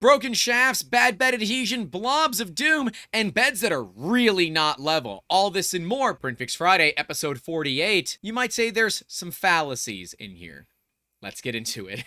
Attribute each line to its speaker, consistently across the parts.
Speaker 1: Broken shafts, bad bed adhesion, blobs of doom, and beds that are really not level. All this and more, PrintFix Friday, episode 48. You might say there's some fallacies in here. Let's get into it.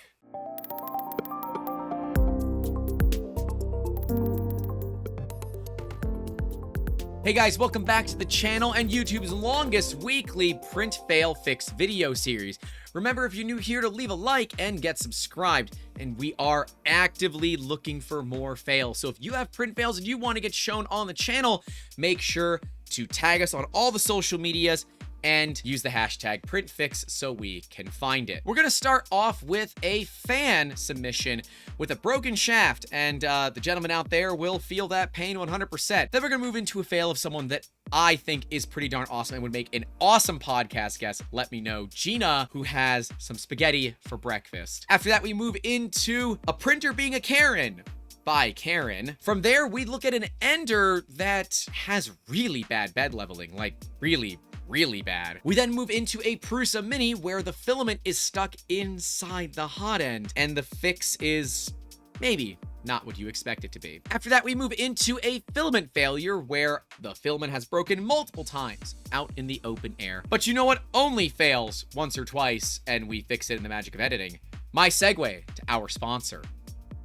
Speaker 1: Hey guys, welcome back to the channel and YouTube's longest weekly Print Fail Fix video series. Remember, if you're new here, to leave a like and get subscribed. And we are actively looking for more fails. So if you have print fails and you want to get shown on the channel, make sure to tag us on all the social medias and use the hashtag PrintFix so we can find it. We're gonna start off with a fan submission with a broken shaft, and the gentleman out there will feel that pain 100%. Then we're gonna move into a fail of someone that I think is pretty darn awesome and would make an awesome podcast guest. Let me know. Gina, who has some spaghetti for breakfast. After that, we move into a printer being a Karen by Karen. From there, we look at an ender that has really bad bed leveling, like really bad. We then move into a Prusa Mini where the filament is stuck inside the hot end, and the fix is maybe not what you expect it to be. After that, we move into a filament failure where the filament has broken multiple times out in the open air. But you know what only fails once or twice, and we fix it in the magic of editing? My segue to our sponsor,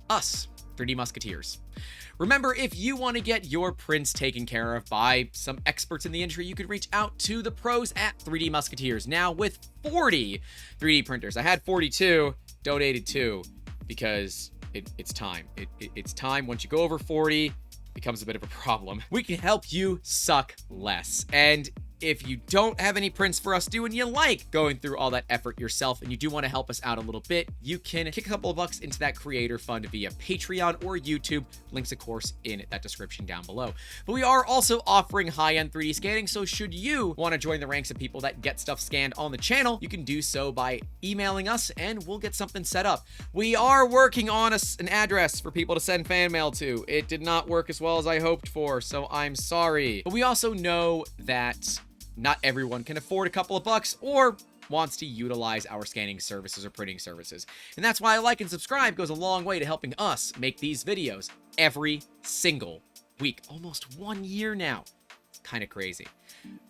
Speaker 1: us, 3D Musketeers. Remember, if you want to get your prints taken care of by some experts in the industry, you could reach out to the pros at 3D Musketeers. Now with 40 3D printers. I had 42, donated 2, because it's time. It's time. Once you go over 40, it becomes a bit of a problem. We can help you suck less. And if you don't have any prints for us to do and you like going through all that effort yourself and you do want to help us out a little bit, you can kick a couple of bucks into that creator fund via Patreon or YouTube. Links, of course, in that description down below. But we are also offering high-end 3D scanning, so should you want to join the ranks of people that get stuff scanned on the channel, you can do so by emailing us and we'll get something set up. We are working on an address for people to send fan mail to. It did not work as well as I hoped for, so I'm sorry. But we also know that not everyone can afford a couple of bucks or wants to utilize our scanning services or printing services. And that's why a like and subscribe goes a long way to helping us make these videos every single week. Almost 1 year now. It's kind of crazy.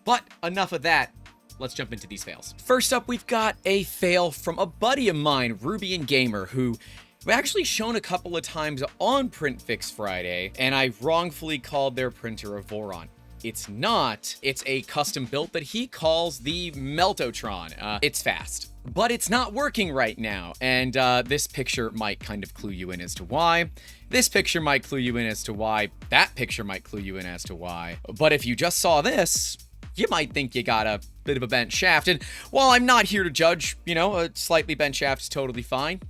Speaker 1: But enough of that. Let's jump into these fails. First up, we've got a fail from a buddy of mine, Ruby and Gamer, who I've actually shown a couple of times on PrintFix Friday, and I wrongfully called their printer a Voron. It's not. It's a custom built that he calls the MELTDOWNS. It's fast, but it's not working right now. And this picture might kind of clue you in as to why. This picture might clue you in as to why. That picture might clue you in as to why. But if you just saw this, you might think you got a bit of a bent shaft. And while I'm not here to judge, a slightly bent shaft is totally fine,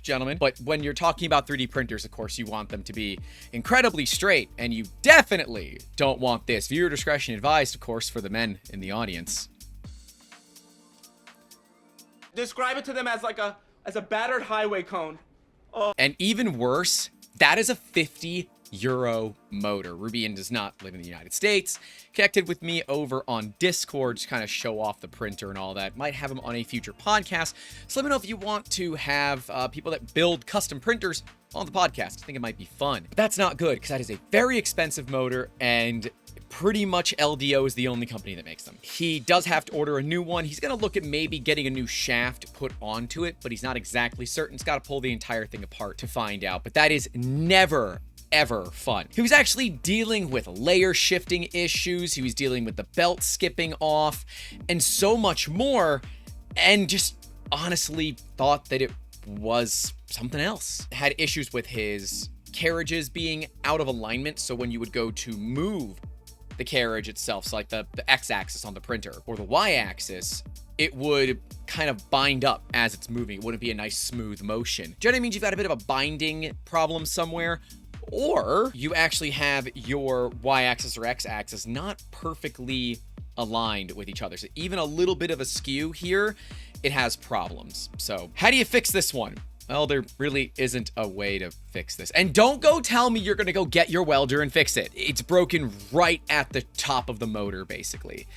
Speaker 1: gentlemen. But when you're talking about 3D printers, of course, you want them to be incredibly straight. And you definitely don't want this. Viewer discretion advised, of course, for the men in the audience.
Speaker 2: Describe it to them as as a battered highway cone.
Speaker 1: And even worse, that is a 50 euro motor. Rubian does not live in the United States. Connected with me over on Discord to kind of show off the printer and all that. Might have him on a future podcast. So let me know if you want to have people that build custom printers on the podcast. I think it might be fun. But that's not good because that is a very expensive motor and pretty much LDO is the only company that makes them. He does have to order a new one. He's going to look at maybe getting a new shaft put onto it, but he's not exactly certain. He's got to pull the entire thing apart to find out. But that is never ever fun. He was actually dealing with layer shifting issues. He was dealing with the belt skipping off and so much more, and just honestly thought that it was something else. Had issues with his carriages being out of alignment, so when you would go to move the carriage itself, so like the x-axis on the printer or the y-axis, it would kind of bind up as it's moving. It wouldn't be a nice smooth motion. Generally means you've got a bit of a binding problem somewhere, or you actually have your y-axis or x-axis not perfectly aligned with each other. So even a little bit of a skew here, it has problems. So how do you fix this one? Well, there really isn't a way to fix this. And don't go tell me you're gonna go get your welder and fix it. It's broken right at the top of the motor, basically.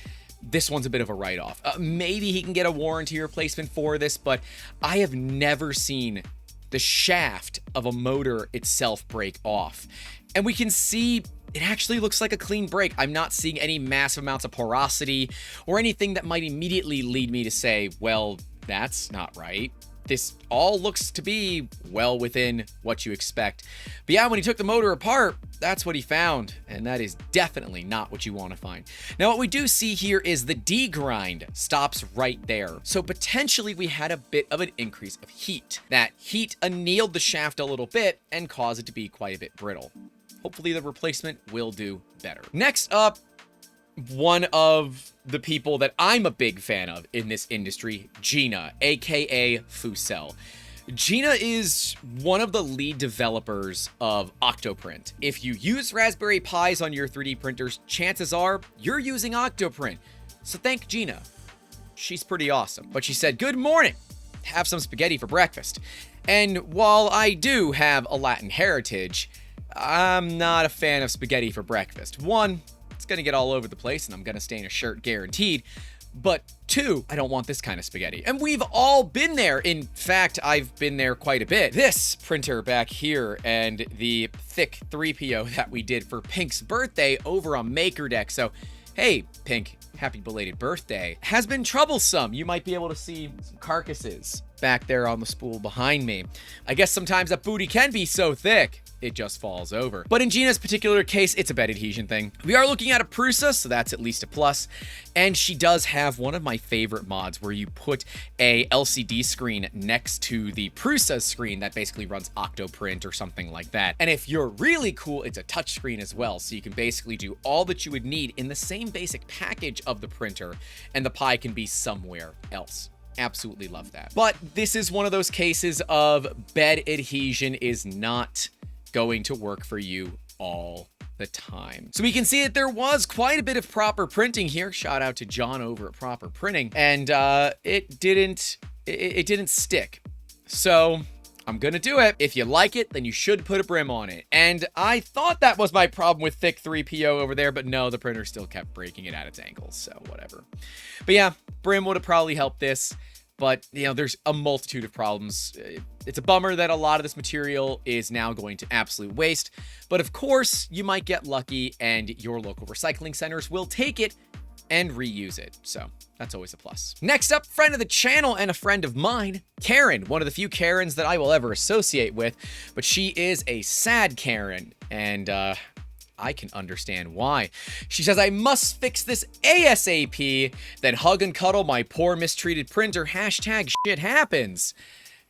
Speaker 1: This one's a bit of a write-off. Maybe he can get a warranty replacement for this, but I have never seen the shaft of a motor itself break off. And we can see it actually looks like a clean break. I'm not seeing any massive amounts of porosity or anything that might immediately lead me to say, well, that's not right. This all looks to be well within what you expect. But yeah, when he took the motor apart, that's what he found. And that is definitely not what you want to find. Now, what we do see here is the degrind stops right there. So potentially we had a bit of an increase of heat. That heat annealed the shaft a little bit and caused it to be quite a bit brittle. Hopefully the replacement will do better. Next up, one of the people that I'm a big fan of in this industry, Gina, aka Fucell. Gina is one of the lead developers of Octoprint. If you use Raspberry Pis on your 3D printers, chances are you're using Octoprint. So thank Gina. She's pretty awesome. But she said, "Good morning. Have some spaghetti for breakfast." And while I do have a Latin heritage, I'm not a fan of spaghetti for breakfast. One, it's gonna get all over the place and I'm gonna stain a shirt guaranteed. But two, I don't want this kind of spaghetti. And we've all been there. In fact, I've been there quite a bit. This printer back here and the thick 3PO that we did for Pink's birthday over on MakerDeck. So, hey, Pink, happy belated birthday. Has been troublesome. You might be able to see some carcasses back there on the spool behind me. I guess sometimes that booty can be so thick, it just falls over. But in Gina's particular case, it's a bed adhesion thing. We are looking at a Prusa, so that's at least a plus. And she does have one of my favorite mods where you put a LCD screen next to the Prusa screen that basically runs Octoprint or something like that. And if you're really cool, it's a touchscreen as well. So you can basically do all that you would need in the same basic package of the printer, and the Pi can be somewhere else. Absolutely love that. But this is one of those cases of bed adhesion is not going to work for you all the time. So we can see that there was quite a bit of proper printing here. Shout out to John over at Proper Printing. And it didn't stick. So I'm gonna do it. If you like it, then you should put a brim on it. And I thought that was my problem with thick 3PO over there, but no, the printer still kept breaking it at its ankles, so whatever. But yeah, brim would have probably helped this. But, you know, there's a multitude of problems. It's a bummer that a lot of this material is now going to absolute waste. But of course, you might get lucky and your local recycling centers will take it and reuse it. So that's always a plus. Next up, friend of the channel and a friend of mine, Karen, one of the few Karens that I will ever associate with. But she is a sad Karen. And, I can understand why. She says, "I must fix this ASAP, then hug and cuddle my poor mistreated printer, hashtag shit happens."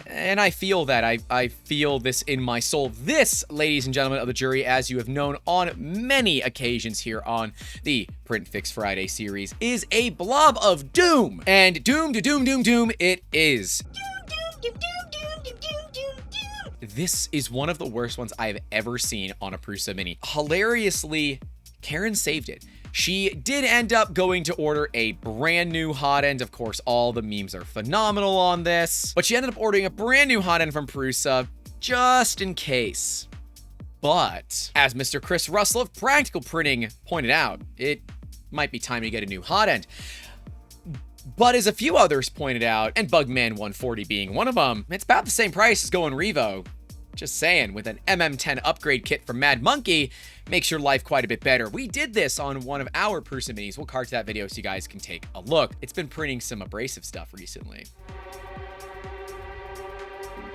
Speaker 1: And I feel that. I feel this in my soul. This, ladies and gentlemen of the jury, as you have known on many occasions here on the PrintFixFriday series, is a blob of doom. And doom to doom, doom, doom it is. This is one of the worst ones I've ever seen on a Prusa Mini. Hilariously, Karen saved it. She did end up going to order a brand new hot end. Of course, all the memes are phenomenal on this. But she ended up ordering a brand new hot end from Prusa just in case. But as Mr. Chris Russell of Practical Printing pointed out, it might be time to get a new hot end. But as a few others pointed out, and Bugman140 being one of them, it's about the same price as going Revo. Just saying, with an MM10 upgrade kit from Mad Monkey, makes your life quite a bit better. We did this on one of our Prusa Minis. We'll card to that video so you guys can take a look. It's been printing some abrasive stuff recently.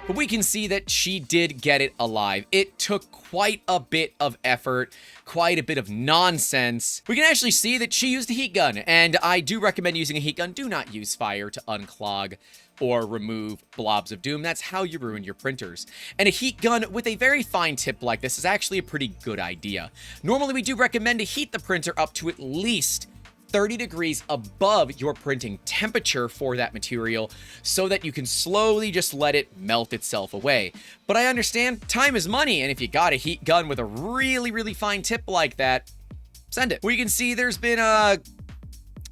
Speaker 1: But we can see that she did get it alive. It took quite a bit of effort, quite a bit of nonsense. We can actually see that she used a heat gun, and I do recommend using a heat gun. Do not use fire to unclog or remove blobs of doom. That's how you ruin your printers. And a heat gun with a very fine tip like this is actually a pretty good idea. Normally, we do recommend to heat the printer up to at least 30 degrees above your printing temperature for that material so that you can slowly just let it melt itself away. But I understand time is money, and if you got a heat gun with a really, really fine tip like that, send it. We can see there's been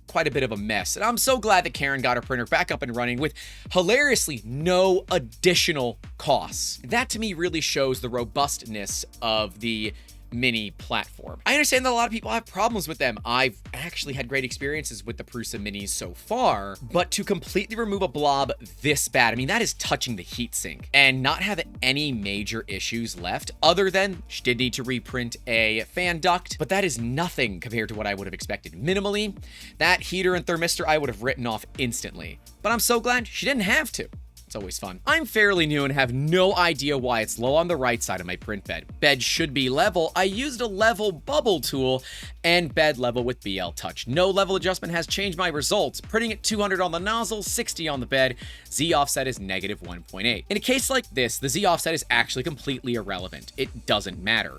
Speaker 1: quite a bit of a mess, and I'm so glad that Karen got her printer back up and running with hilariously no additional costs. That to me really shows the robustness of the Mini platform. I understand that a lot of people have problems with them. I've actually had great experiences with the Prusa Minis so far, but to completely remove a blob this bad, I mean, that is touching the heatsink, and not have any major issues left other than she did need to reprint a fan duct, but that is nothing compared to what I would have expected. Minimally, that heater and thermistor I would have written off instantly, but I'm so glad she didn't have to. It's always fun. I'm fairly new and have no idea why it's low on the right side of my print bed. Bed should be level. I used a level bubble tool and bed level with BL Touch. No level adjustment has changed my results. Printing at 200 on the nozzle, 60 on the bed. Z offset is negative 1.8. In a case like this, the Z offset is actually completely irrelevant. It doesn't matter.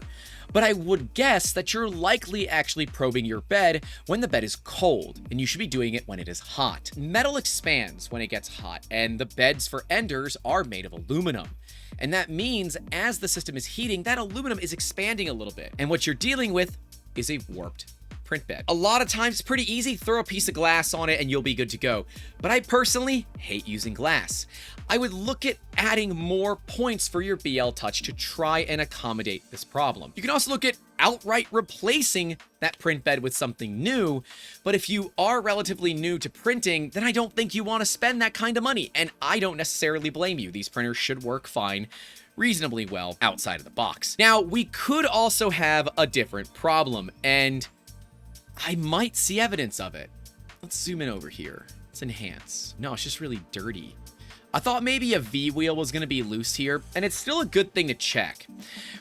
Speaker 1: But I would guess that you're likely actually probing your bed when the bed is cold, and you should be doing it when it is hot. Metal expands when it gets hot, and the beds for enders are made of aluminum. And that means as the system is heating, that aluminum is expanding a little bit. And what you're dealing with is a warped print bed. A lot of times it's pretty easy, throw a piece of glass on it and you'll be good to go. But I personally hate using glass. I would look at adding more points for your BL Touch to try and accommodate this problem. You can also look at outright replacing that print bed with something new, but if you are relatively new to printing, then I don't think you want to spend that kind of money, and I don't necessarily blame you. These printers should work fine, reasonably well outside of the box. Now, we could also have a different problem, and I might see evidence of it. Let's zoom in over here. Let's enhance. No, it's just really dirty. I thought maybe a V-wheel was going to be loose here, and it's still a good thing to check,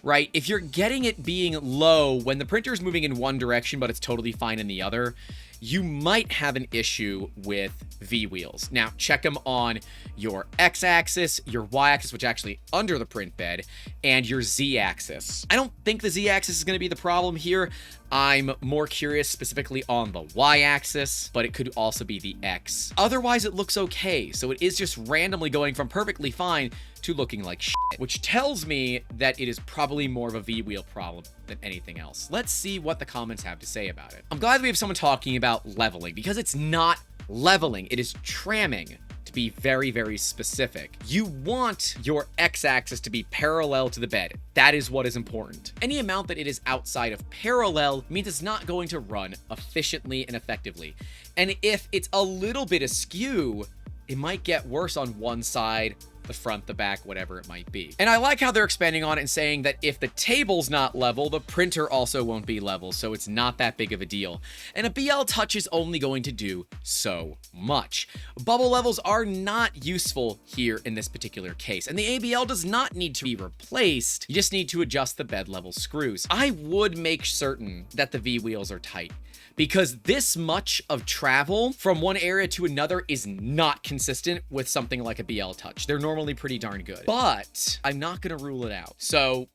Speaker 1: right? If you're getting it being low when the printer is moving in one direction, but it's totally fine in the other, you might have an issue with V-wheels. Now, check them on your X-axis, your Y-axis, which actually under the print bed, and your Z-axis. I don't think the Z-axis is going to be the problem here. I'm more curious specifically on the Y-axis, but it could also be the X. Otherwise, it looks okay, so it is just randomly going from perfectly fine to looking like shit, which tells me that it is probably more of a V-wheel problem than anything else. Let's see what the comments have to say about it. I'm glad we have someone talking about leveling, because it's not leveling, it is tramming. To be very, very specific, you want your X-axis to be parallel to the bed. That is what is important. Any amount that it is outside of parallel means it's not going to run efficiently and effectively. And if it's a little bit askew, it might get worse on one side, the front, the back, whatever it might be. And I like how they're expanding on it and saying that if the table's not level, the printer also won't be level, so it's not that big of a deal. And a BL Touch is only going to do so much. Bubble levels are not useful here in this particular case, and the ABL does not need to be replaced. You just need to adjust the bed level screws. I would make certain that the V-wheels are tight, because this much of travel from one area to another is not consistent with something like a BL Touch. They're normally pretty darn good, but I'm not going to rule it out. So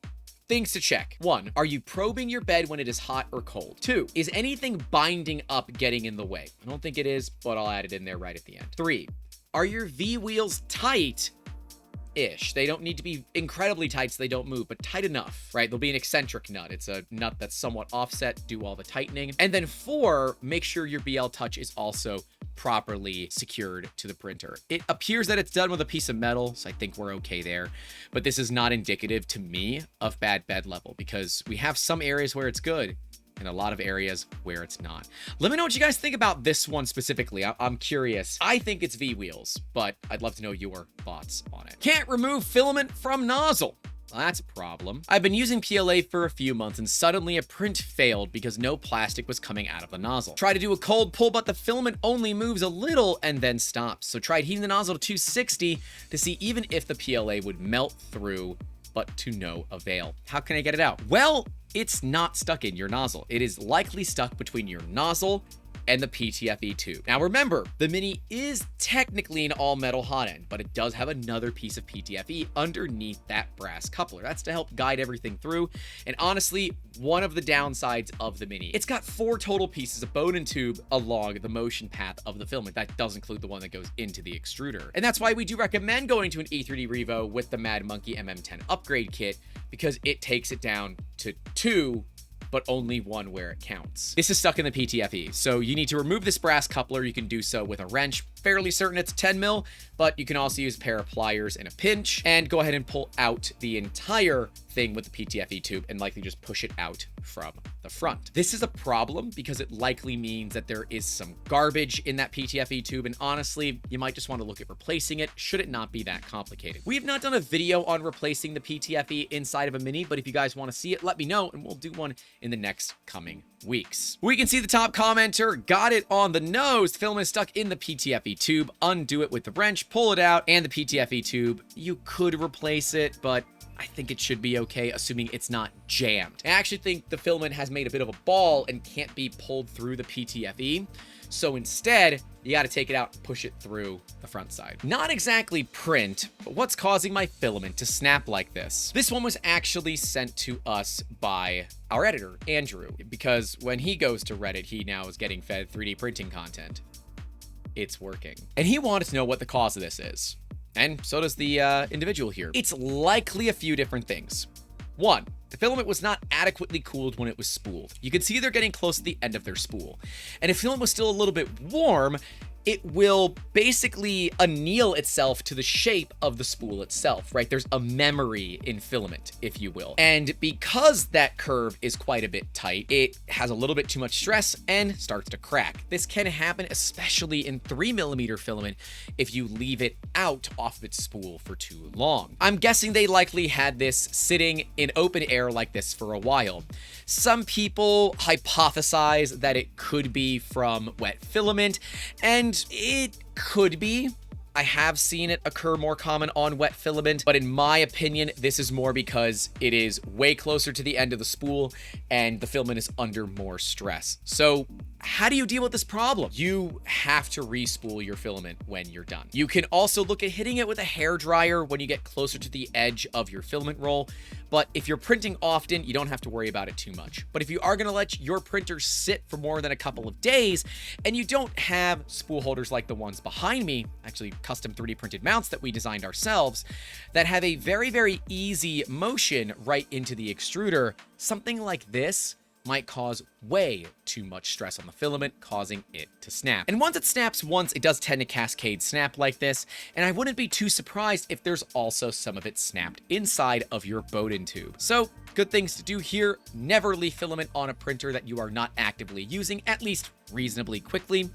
Speaker 1: things to check. 1, are you probing your bed when it is hot or cold? 2, is anything binding up getting in the way? I don't think it is, but I'll add it in there right at the end. 3, are your V-wheels tight? They don't need to be incredibly tight so they don't move, but tight enough, right? There'll be an eccentric nut. It's a nut that's somewhat offset, do all the tightening. And then 4, make sure your BL Touch is also properly secured to the printer. It appears that it's done with a piece of metal, so I think we're okay there. But this is not indicative to me of bad bed level, because we have some areas where it's good and a lot of areas where it's not. Let me know what you guys think about this one specifically. I'm curious. I think it's V-wheels, but I'd love to know your thoughts on it. Can't remove filament from nozzle. Well, that's a problem. I've been using PLA for a few months and suddenly a print failed because no plastic was coming out of the nozzle. Try to do a cold pull, but the filament only moves a little and then stops. So tried heating the nozzle to 260 to see even if the PLA would melt through, but to no avail. How can I get it out? Well, it's not stuck in your nozzle. It is likely stuck between your nozzle and the PTFE tube. Now remember, the Mini is technically an all-metal hot end, but it does have another piece of PTFE underneath that brass coupler. That's to help guide everything through, and honestly, one of the downsides of the Mini. It's got 4 total pieces of Bowden tube along the motion path of the filament. That does include the one that goes into the extruder. And that's why we do recommend going to an E3D Revo with the Mad Monkey MM10 upgrade kit, because it takes it down to 2, but only 1 where it counts. This is stuck in the PTFE, so you need to remove this brass coupler. You can do so with a wrench, fairly certain it's 10 mil, but you can also use a pair of pliers in a pinch and go ahead and pull out the entire thing with the PTFE tube and likely just push it out from the front. This is a problem because it likely means that there is some garbage in that PTFE tube, and honestly, you might just want to look at replacing it should it not be that complicated. We have not done a video on replacing the PTFE inside of a Mini, but if you guys want to see it, let me know and we'll do one in the next coming weeks. We can see the top commenter got it on the nose. The filament is stuck in the PTFE tube. Undo it with the wrench, pull it out, and the PTFE tube. You could replace it, but I think it should be okay, assuming it's not jammed. I actually think the filament has made a bit of a ball and can't be pulled through the PTFE. So instead, you got to take it out and push it through the front side. Not exactly print, but what's causing my filament to snap like this? This one was actually sent to us by our editor, Andrew, because when he goes to Reddit, he now is getting fed 3D printing content. It's working. And he wanted to know what the cause of this is. And so does the individual here. It's likely a few different things. One, the filament was not adequately cooled when it was spooled. You can see they're getting close to the end of their spool. And if filament was still a little bit warm, it will basically anneal itself to the shape of the spool itself, right? There's a memory in filament, if you will. And because that curve is quite a bit tight, it has a little bit too much stress and starts to crack. This can happen especially in 3mm filament if you leave it out off of its spool for too long. I'm guessing they likely had this sitting in open air like this for a while. Some people hypothesize that it could be from wet filament, and it could be. I have seen it occur more common on wet filament, but in my opinion, this is more because it is way closer to the end of the spool and the filament is under more stress. So how do you deal with this problem? You have to re-spool your filament when you're done. You can also look at hitting it with a hairdryer when you get closer to the edge of your filament roll, but if you're printing often, you don't have to worry about it too much. But if you are gonna let your printer sit for more than a couple of days, and you don't have spool holders like the ones behind me, actually custom 3D printed mounts that we designed ourselves, that have a very, very easy motion right into the extruder, something like this might cause way too much stress on the filament, causing it to snap. And once it snaps once, it does tend to cascade snap like this, and I wouldn't be too surprised if there's also some of it snapped inside of your Bowden tube. So, good things to do here. Never leave filament on a printer that you are not actively using, at least reasonably quickly.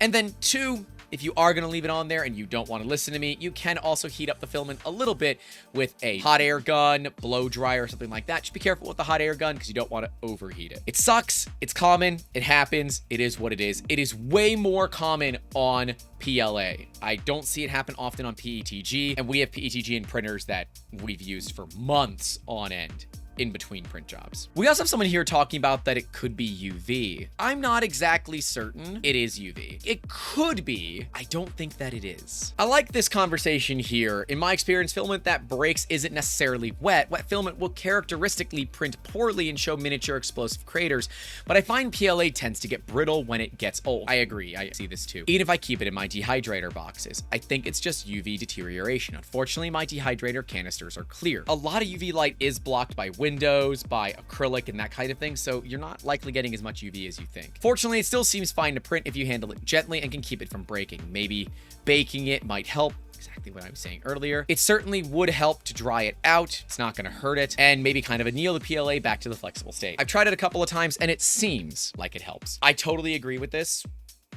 Speaker 1: And then 2, if you are going to leave it on there and you don't want to listen to me, you can also heat up the filament a little bit with a hot air gun, blow dryer, or something like that. Just be careful with the hot air gun because you don't want to overheat it. It sucks. It's common. It happens. It is what it is. It is way more common on PLA. I don't see it happen often on PETG, and we have PETG in printers that we've used for months on end in between print jobs. We also have someone here talking about that it could be UV. I'm not exactly certain it is UV. It could be. I don't think that it is. I like this conversation here. In my experience, filament that breaks isn't necessarily wet. Wet filament will characteristically print poorly and show miniature explosive craters, but I find PLA tends to get brittle when it gets old. I agree. I see this too. Even if I keep it in my dehydrator boxes, I think it's just UV deterioration. Unfortunately, my dehydrator canisters are clear. A lot of UV light is blocked by windows, by acrylic, and that kind of thing, so you're not likely getting as much UV as you think. Fortunately, it still seems fine to print if you handle it gently and can keep it from breaking. Maybe baking it might help. Exactly what I was saying earlier. It certainly would help to dry it out. It's not going to hurt it, and maybe kind of anneal the PLA back to the flexible state. I've tried it a couple of times, and it seems like it helps. I totally agree with this.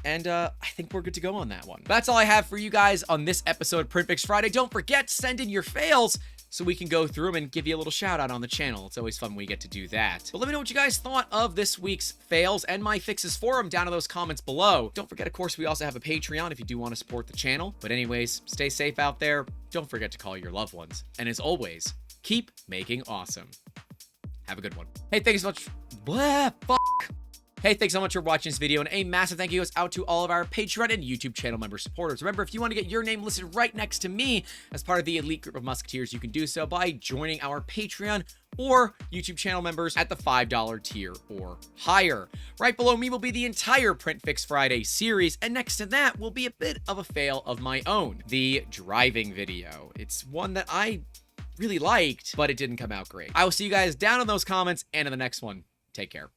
Speaker 1: And I think we're good to go on that one. That's all I have for you guys on this episode of PrintFix Friday. Don't forget to send in your fails so we can go through them and give you a little shout out on the channel. It's always fun when we get to do that. But let me know what you guys thought of this week's fails and my fixes for them down in those comments below. Don't forget, of course, we also have a Patreon if you do want to support the channel. But anyways, stay safe out there. Don't forget to call your loved ones. And as always, keep making awesome. Have a good one. Hey, thanks so much. Blah, fuck. Hey, thanks so much for watching this video, and a massive thank you goes out to all of our Patreon and YouTube channel member supporters. Remember, if you want to get your name listed right next to me as part of the elite group of Musketeers, you can do so by joining our Patreon or YouTube channel members at the $5 tier or higher. Right below me will be the entire PrintFix Friday series, and next to that will be a bit of a fail of my own, the driving video. It's one that I really liked, but it didn't come out great. I will see you guys down in those comments and in the next one. Take care.